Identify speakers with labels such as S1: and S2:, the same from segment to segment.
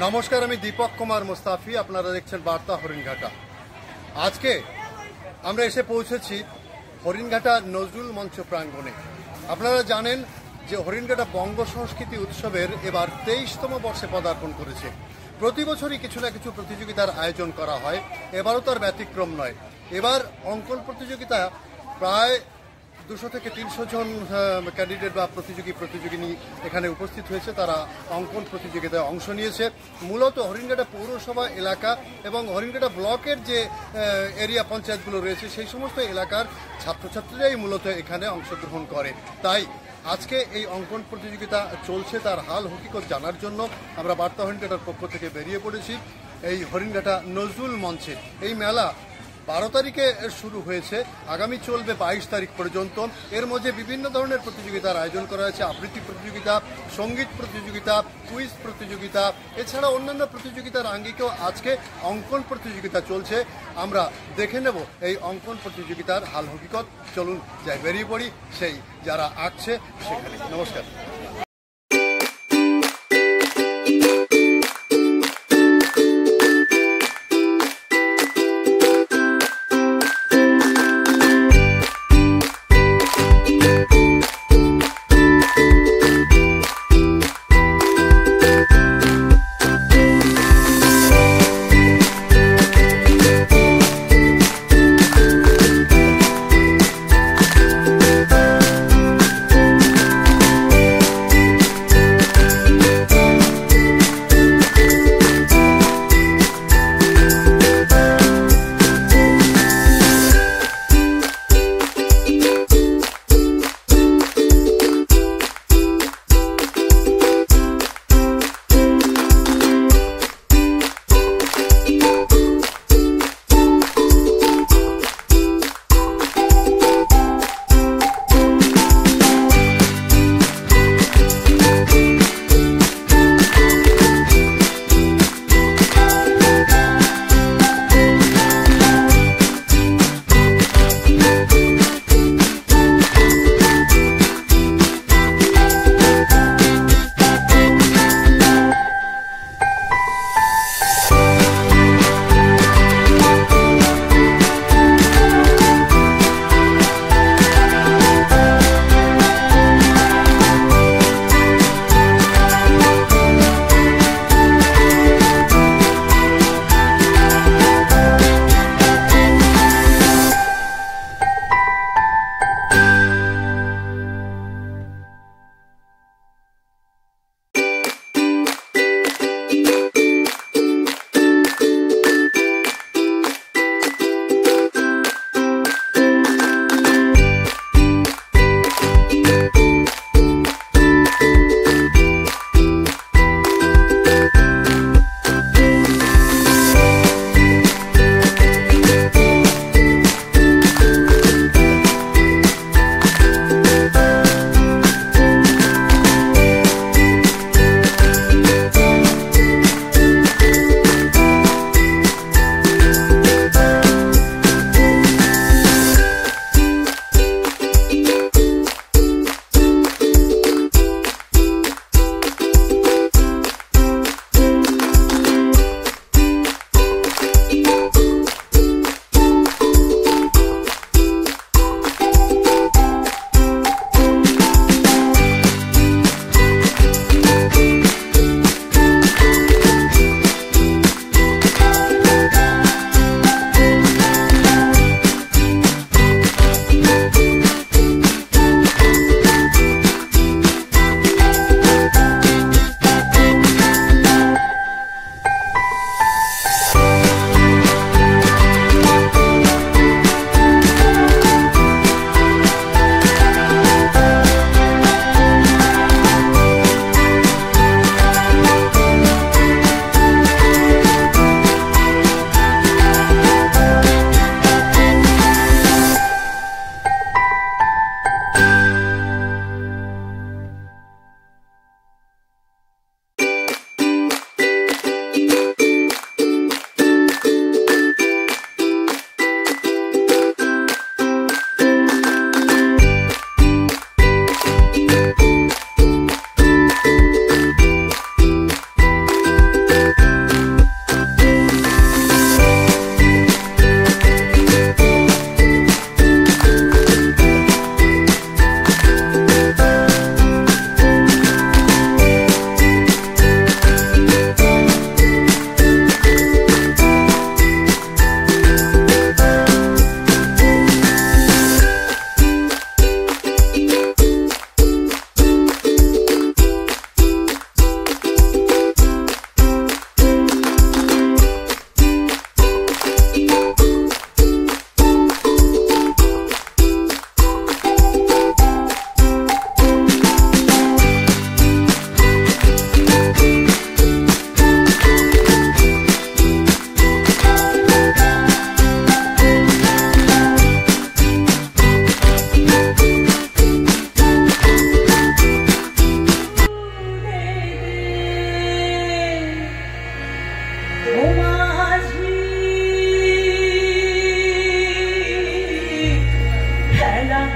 S1: নমস্কার, আমি দীপক কুমার মুস্তাফি। আপনারা দেখছেন বার্তা হরিণঘাটা। আজকে আমরা এসে পৌঁছেছি হরিণঘাটা নজরুল মঞ্চ প্রাঙ্গণে। আপনারা জানেন যে হরিণঘাটা বঙ্গ সংস্কৃতি উৎসবের এবার 23তম বর্ষে পদার্পণ করেছে। প্রতি বছরই কিছু না কিছু প্রতিযোগিতার আয়োজন করা হয়, এবারও তার ব্যতিক্রম নয়। এবার অঙ্কন প্রতিযোগিতা প্রায় 200 থেকে 300 জন ক্যান্ডিডেট বা প্রতিযোগিনী এখানে উপস্থিত হয়েছে। তারা অঙ্কন প্রতিযোগিতায় অংশ নিয়েছে। মূলত হরিণঘাটা পৌরসভা এলাকা এবং হরিণঘাটা ব্লকের যে এরিয়া পঞ্চায়েতগুলো রয়েছে সেই সমস্ত এলাকার ছাত্রছাত্রীরাই মূলত এখানে অংশগ্রহণ করে। তাই আজকে এই অঙ্কন প্রতিযোগিতা চলছে, তার হাল হকিকত জানার জন্য আমরা বার্তা হরিণঘাটার পক্ষ থেকে বেরিয়ে পড়েছি এই হরিণঘাটা নজরুল মঞ্চে। এই মেলা 12 তারিখে শুরু হয়েছে, আগামী চলবে 22 তারিখ পর্যন্ত। এর মধ্যে বিভিন্ন ধরনের প্রতিযোগিতার আয়োজন করা হয়েছে। আবৃত্তি প্রতিযোগিতা, সঙ্গীত প্রতিযোগিতা, কুইজ প্রতিযোগিতা, এছাড়া অন্যান্য প্রতিযোগিতার আঙ্গিকেও আজকে অঙ্কন প্রতিযোগিতা চলছে। আমরা দেখে নেব এই অঙ্কন প্রতিযোগিতার হাল হকিকত। চলুন যাই, বেরিয়ে পড়ি সেই যারা আঁকছে সেখানে। নমস্কার।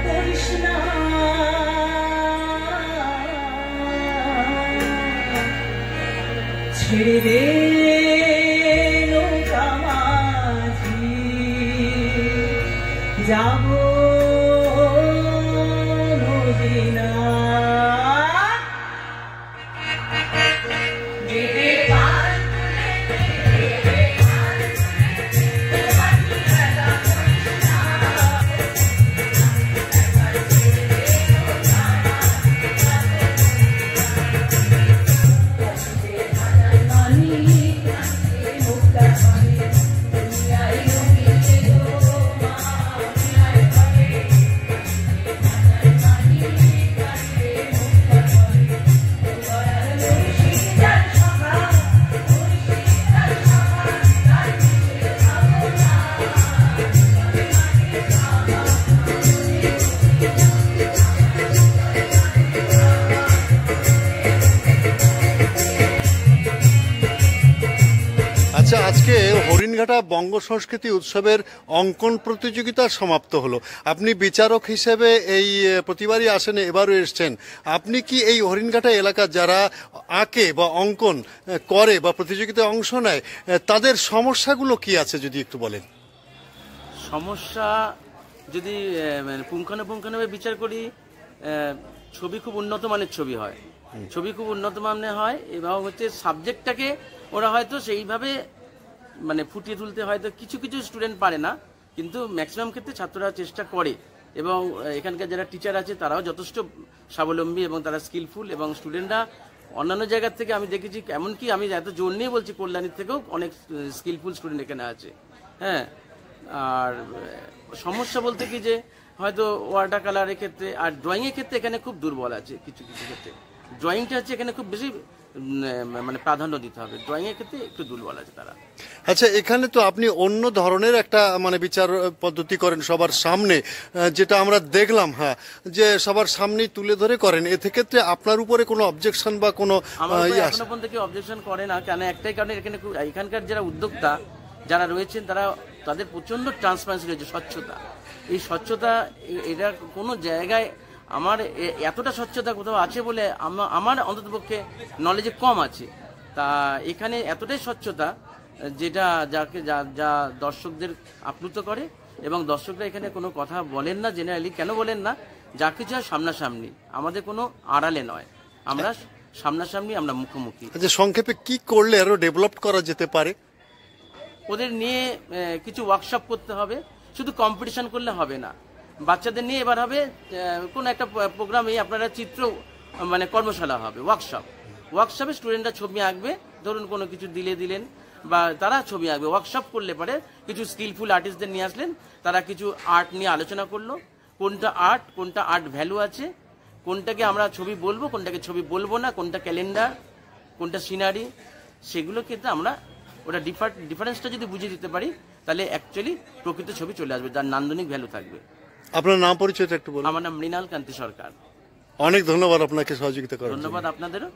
S2: করিস না, ছেড়ে দে নৌকা মাঝি, যাবো মদিনা।
S1: আচ্ছা, আজকে হরিণঘাটা বঙ্গ সংস্কৃতি উৎসবের অঙ্কন প্রতিযোগিতা সমাপ্ত হলো। আপনি বিচারক হিসেবে এই প্রতিবারই আসেন, এবারও এসছেন। আপনি কি এই হরিণঘাটা এলাকার যারা আঁকে বা অঙ্কন করে বা প্রতিযোগিতায় অংশ নেয় তাদের সমস্যাগুলো কি আছে যদি একটু বলেন?
S3: সমস্যা যদি পুঙ্খানুপুঙ্খানুভাবে বিচার করি, ছবি খুব উন্নত মানের ছবি হয়, ছবি খুব উন্নত মানের হয় এবং হচ্ছে সাবজেক্টটাকে ওরা হয়তো সেইভাবে ফুটিয়ে তুলতে হয়তো কিছু কিছু স্টুডেন্ট পারে না, কিন্তু ম্যাক্সিমাম ক্ষেত্রে ছাত্ররা চেষ্টা করে এবং এখানকার যারা টিচার আছে তারাও যথেষ্ট স্বাবলম্বী এবং তারা স্কিলফুল এবং স্টুডেন্টরা অন্যান্য জায়গার থেকে আমি দেখেছি, এমনকি আমি এত জোর নিয়ে বলছি কল্যাণীর থেকেও অনেক স্কিলফুল স্টুডেন্ট এখানে আছে। হ্যাঁ, আর সমস্যা বলতে কি যে হয়তো ওয়াটার কালারের ক্ষেত্রে আর ড্রয়িংয়ের ক্ষেত্রে এখানে খুব দুর্বল আছে, কিছু কিছু ক্ষেত্রে ড্রয়িংটা হচ্ছে এখানে খুব বেশি প্রাধান্য দিতে হবে, ড্রয়িংয়ের ক্ষেত্রে একটু দুর্বল আছে তারা।
S1: আচ্ছা, এখানে তো আপনি অন্য ধরনের একটা বিচার পদ্ধতি করেন সবার সামনে, যেটা আমরা দেখলাম, হ্যাঁ, যে সবার সামনেই তুলে ধরে করেন। এতে ক্ষেত্রে আপনার উপরে কোনো অবজেকশন বা কোনো
S3: এখনো পর্যন্ত কেউ অবজেকশন করে না, কেন একটাই কারণে এখানকার যারা উদ্যোক্তা যারা রয়েছেন তাদের প্রচন্ড ট্রান্সপারেন্সি রয়েছে, স্বচ্ছতা। এই স্বচ্ছতা এটা কোনো জায়গায় আমার এতটা স্বচ্ছতা কোথাও আছে বলে আমার অন্ততপক্ষে নলেজে কম আছে। তা এখানে এতটাই স্বচ্ছতা যেটা যা দর্শকদের আপ্লুত করে এবং দর্শকরা এখানে কোনো কথা বলেন না, জেনারেলি কেন বলেন না, যা কিছু হয় সামনাসামনি, আমাদের কোনো আড়ালে নয়, আমরা সামনাসামনি, আমরা মুখোমুখি।
S1: আচ্ছা, সংক্ষেপে কি করলে আরো ডেভেলপ করা যেতে পারে?
S3: ওদের নিয়ে কিছু ওয়ার্কশপ করতে হবে, শুধু কম্পিটিশন করলে হবে না। বাচ্চাদের নিয়ে এবার হবে কোনো একটা প্রোগ্রামে আপনারা চিত্র কর্মশালা হবে, ওয়ার্কশপে স্টুডেন্টরা ছবি আঁকবে, ধরুন কোনো কিছু দিলেন বা তারা ছবি আঁকবে। ওয়ার্কশপ করলে পরে কিছু স্কিলফুল আর্টিস্টদের নিয়ে আসলেন, তারা কিছু আর্ট নিয়ে আলোচনা করলো, কোনটা আর্ট ভ্যালু আছে, কোনটাকে আমরা ছবি বলবো, কোনটাকে ছবি বলবো না, কোনটা ক্যালেন্ডার, কোনটা সিনারি, সেগুলো ক্ষেত্রে আমরা ওটা ডিফারেন্সটা যদি বুঝিয়ে দিতে পারি তাহলে অ্যাকচুয়ালি প্রকৃত ছবি চলে আসবে, যার নান্দনিক ভ্যালু থাকবে।
S1: আপনার নাম পরিচয়টা একটু বলুন।
S3: আমার নাম মৃণাল কান্তি সরকার।
S1: অনেক ধন্যবাদ আপনাকে সহযোগিতা করার জন্য।
S3: ধন্যবাদ আপনাদেরও।